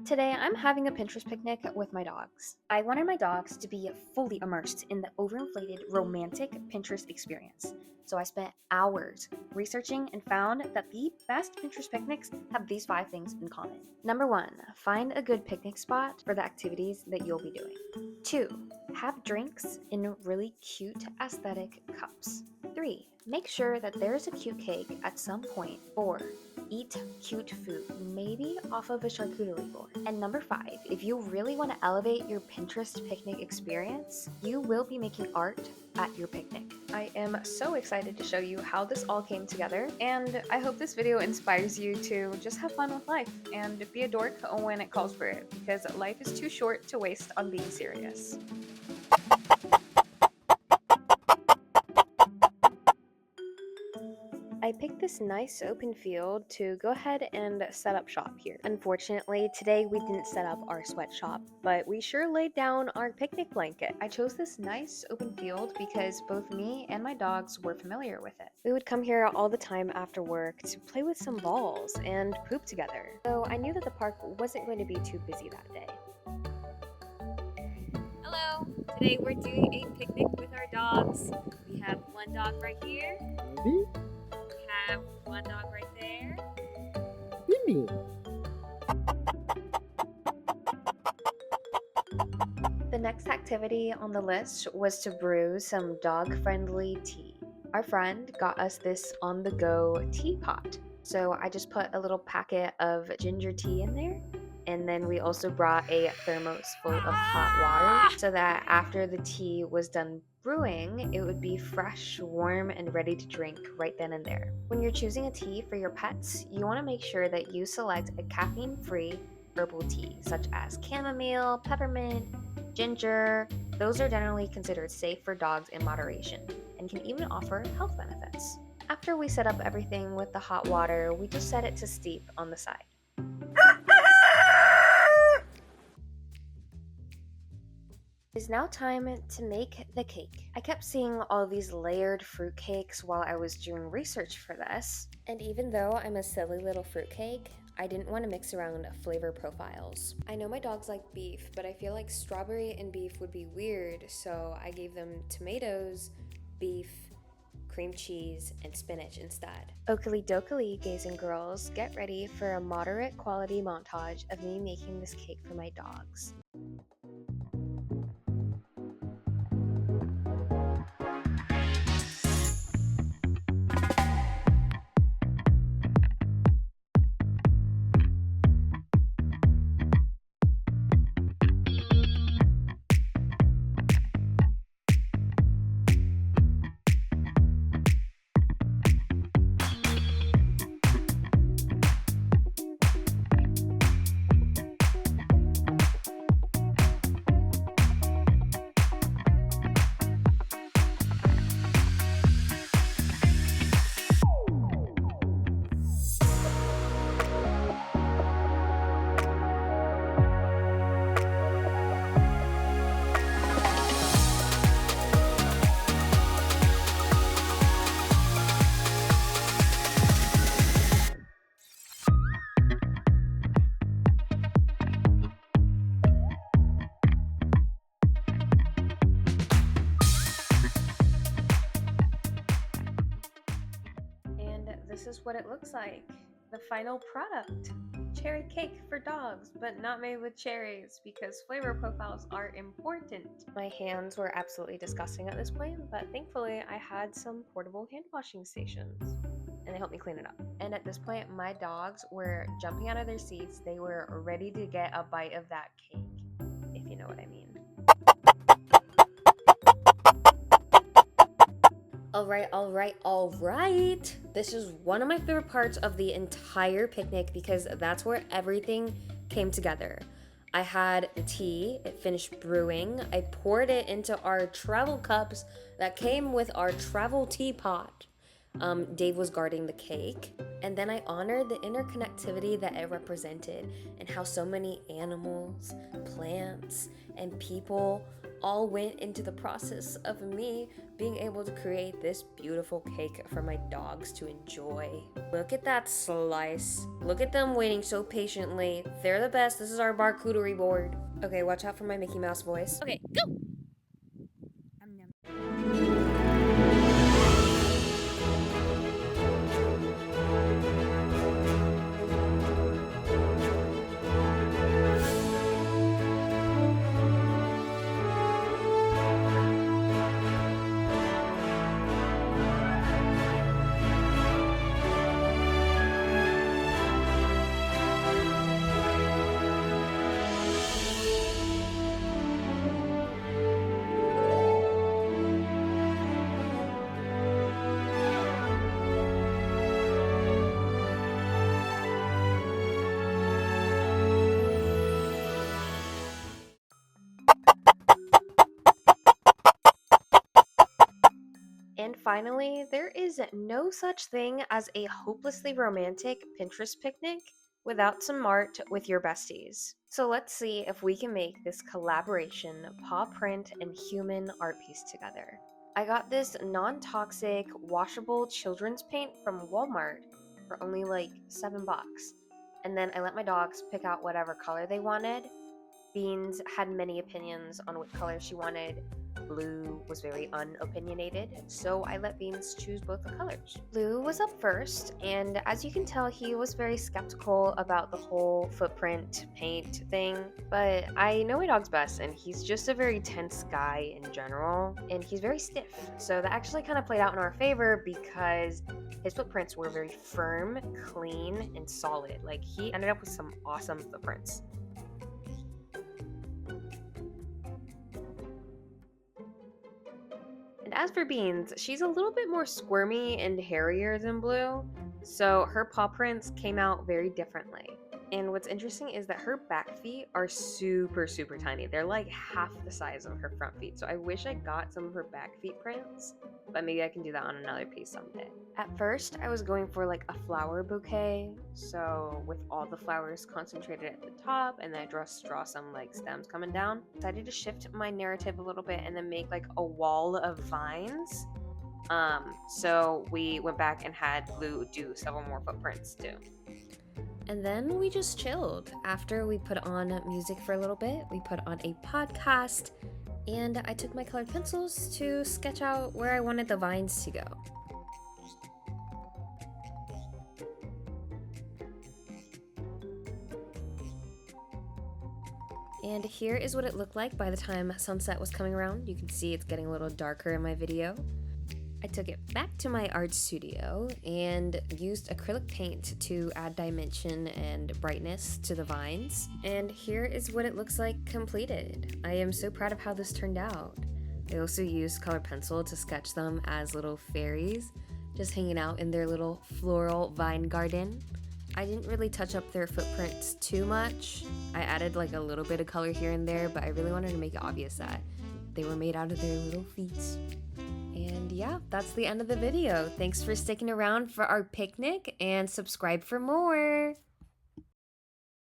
Today, I'm having a Pinterest picnic with my dogs. I wanted my dogs to be fully immersed in the overinflated romantic Pinterest experience. So I spent hours researching and found that the best Pinterest picnics have these 5 things in common. Number 1, find a good picnic spot for the activities that you'll be doing. 2, have drinks in really cute aesthetic cups. 3, make sure that there's a cute cake at some point. 4, eat cute food, maybe off of a charcuterie board. And number 5, if you really want to elevate your Pinterest picnic experience, you will be making art at your picnic. I am so excited to show you how this all came together, and I hope this video inspires you to just have fun with life and be a dork when it calls for it, because life is too short to waste on being serious. I picked this nice open field to go ahead and set up shop here. Unfortunately, today we didn't set up our sweatshop, but we sure laid down our picnic blanket. I chose this nice open field because both me and my dogs were familiar with it. We would come here all the time after work to play with some balls and poop together, so I knew that the park wasn't going to be too busy that day. Hello! Today we're doing a picnic with our dogs. We have one dog right here. Maybe? Have one dog right there. Mimi. The next activity on the list was to brew some dog-friendly tea. Our friend got us this on-the-go teapot. So I just put a little packet of ginger tea in there, and then we also brought a thermos full of hot water so that after the tea was done brewing, it would be fresh, warm, and ready to drink right then and there. When you're choosing a tea for your pets, you want to make sure that you select a caffeine-free herbal tea, such as chamomile, peppermint, ginger. Those are generally considered safe for dogs in moderation and can even offer health benefits. After we set up everything with the hot water, we just set it to steep on the side. It is now time to make the cake. I kept seeing all these layered fruit cakes while I was doing research for this, and even though I'm a silly little fruitcake, I didn't want to mix around flavor profiles. I know my dogs like beef, but I feel like strawberry and beef would be weird, so I gave them tomatoes, beef, cream cheese, and spinach instead. Oakley dokley, gays and girls, get ready for a moderate quality montage of me making this cake for my dogs. This is what it looks like. The final product. Cherry cake for dogs, but not made with cherries because flavor profiles are important. My hands were absolutely disgusting at this point, but thankfully I had some portable hand washing stations and they helped me clean it up. And at this point, my dogs were jumping out of their seats. They were ready to get a bite of that cake, if you know what I mean. Alright. This is one of my favorite parts of the entire picnic because that's where everything came together. I had the tea, it finished brewing. I poured it into our travel cups that came with our travel teapot. Dave was guarding the cake. And then I honored the interconnectivity that it represented and how so many animals, plants, and people all went into the process of me being able to create this beautiful cake for my dogs to enjoy. Look at that slice. Look at them waiting so patiently. They're the best. This is our charcuterie board. Okay, watch out for my Mickey Mouse voice. Okay, go! And finally, there is no such thing as a hopelessly romantic Pinterest picnic without some art with your besties. So let's see if we can make this collaboration paw print and human art piece together. I got this non-toxic washable children's paint from Walmart for only like $7. And then I let my dogs pick out whatever color they wanted. Beans had many opinions on what color she wanted. Blue was very unopinionated, so I let Beans choose both the colors. Blue was up first, and as you can tell, he was very skeptical about the whole footprint paint thing, but I know my dog's best, and he's just a very tense guy in general, and he's very stiff, so that actually kind of played out in our favor because his footprints were very firm, clean, and solid. Like, he ended up with some awesome footprints. And as for Beans, she's a little bit more squirmy and hairier than Blue, so her paw prints came out very differently. And what's interesting is that her back feet are super, super tiny. They're like half the size of her front feet. So I wish I got some of her back feet prints, but maybe I can do that on another piece someday. At first, I was going for like a flower bouquet. So with all the flowers concentrated at the top, and then I just draw some like stems coming down. Decided to shift my narrative a little bit and then make like a wall of vines. So we went back and had Blue do several more footprints too. And then we just chilled. After we put on music for a little bit, we put on a podcast, and I took my colored pencils to sketch out where I wanted the vines to go. And here is what it looked like by the time sunset was coming around. You can see it's getting a little darker in my video. I took it back to my art studio and used acrylic paint to add dimension and brightness to the vines. And here is what it looks like completed. I am so proud of how this turned out. I also used colored pencil to sketch them as little fairies, just hanging out in their little floral vine garden. I didn't really touch up their footprints too much. I added like a little bit of color here and there, but I really wanted to make it obvious that they were made out of their little feet. And yeah, that's the end of the video. Thanks for sticking around for our picnic, and subscribe for more.